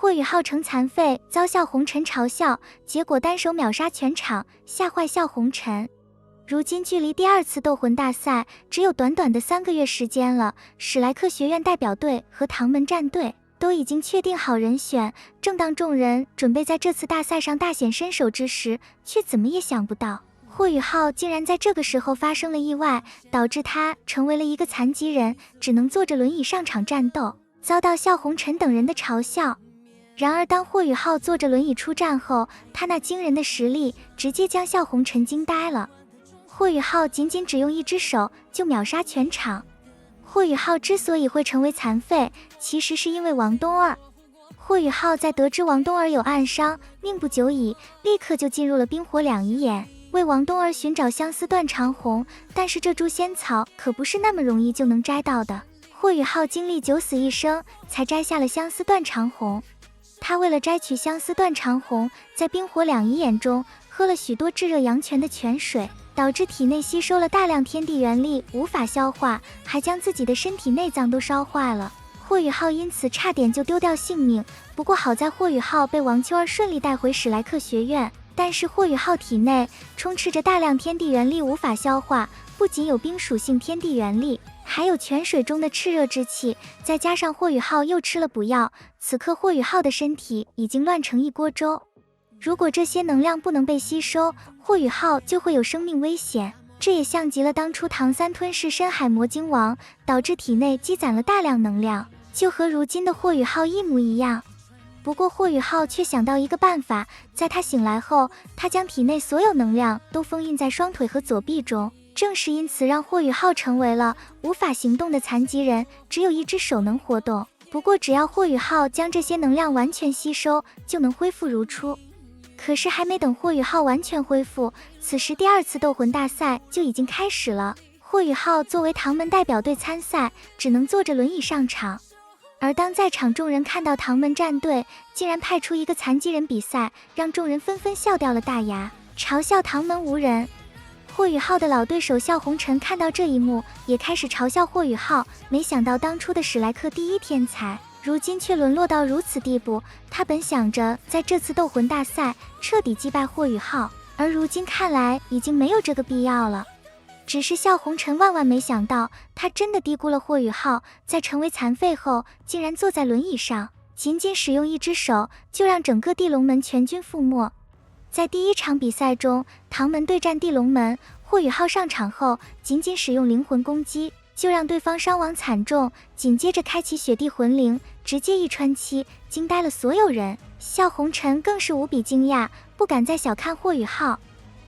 霍雨浩成残废，遭笑红尘嘲笑，结果单手秒杀全场，吓坏笑红尘。如今距离第2次斗魂大赛只有短短的3个月时间了，史莱克学院代表队和唐门战队都已经确定好人选。正当众人准备在这次大赛上大显身手之时，却怎么也想不到，霍雨浩竟然在这个时候发生了意外，导致他成为了一个残疾人，只能坐着轮椅上场战斗，遭到笑红尘等人的嘲笑。然而当霍雨浩坐着轮椅出战后，他那惊人的实力直接将笑红尘惊呆了。霍雨浩仅只用1只手就秒杀全场。霍雨浩之所以会成为残废，其实是因为王冬儿。霍雨浩在得知王冬儿有暗伤，命不久矣，立刻就进入了冰火两仪眼，为王冬儿寻找相思断肠红。但是这株仙草可不是那么容易就能摘到的，霍雨浩经历9死1生才摘下了相思断肠红。他为了摘取相思断肠红，在冰火两仪眼中喝了许多炙热阳泉的泉水，导致体内吸收了大量天地元力，无法消化，还将自己的身体内脏都烧坏了。霍雨浩因此差点就丢掉性命，不过好在霍雨浩被王秋儿顺利带回史莱克学院。但是霍雨浩体内充斥着大量天地元力，无法消化，不仅有冰属性天地元力，还有泉水中的炽热之气，再加上霍雨浩又吃了补药，此刻霍雨浩的身体已经乱成一锅粥。如果这些能量不能被吸收，霍雨浩就会有生命危险。这也像极了当初唐三吞噬深海魔鲸王，导致体内积攒了大量能量，就和如今的霍雨浩一模一样。不过霍雨浩却想到一个办法，在他醒来后，他将体内所有能量都封印在双腿和左臂中，正是因此让霍雨浩成为了无法行动的残疾人，只有1只手能活动。不过只要霍雨浩将这些能量完全吸收，就能恢复如初。可是还没等霍雨浩完全恢复，此时第2次斗魂大赛就已经开始了。霍雨浩作为唐门代表队参赛，只能坐着轮椅上场。而当在场众人看到唐门战队竟然派出一个残疾人比赛，让众人纷纷笑掉了大牙，嘲笑唐门无人。霍雨浩的老对手笑红尘看到这一幕，也开始嘲笑霍雨浩，没想到当初的史莱克第1天才，如今却沦落到如此地步。他本想着在这次斗魂大赛彻底击败霍雨浩，而如今看来已经没有这个必要了。只是笑红尘万万没想到，他真的低估了霍雨浩，在成为残废后竟然坐在轮椅上，仅使用1只手就让整个地龙门全军覆没。在第1场比赛中，唐门对战地龙门，霍雨浩上场后仅使用灵魂攻击，就让对方伤亡惨重，紧接着开启雪地魂灵，直接一穿七，惊呆了所有人。笑红尘更是无比惊讶，不敢再小看霍雨浩。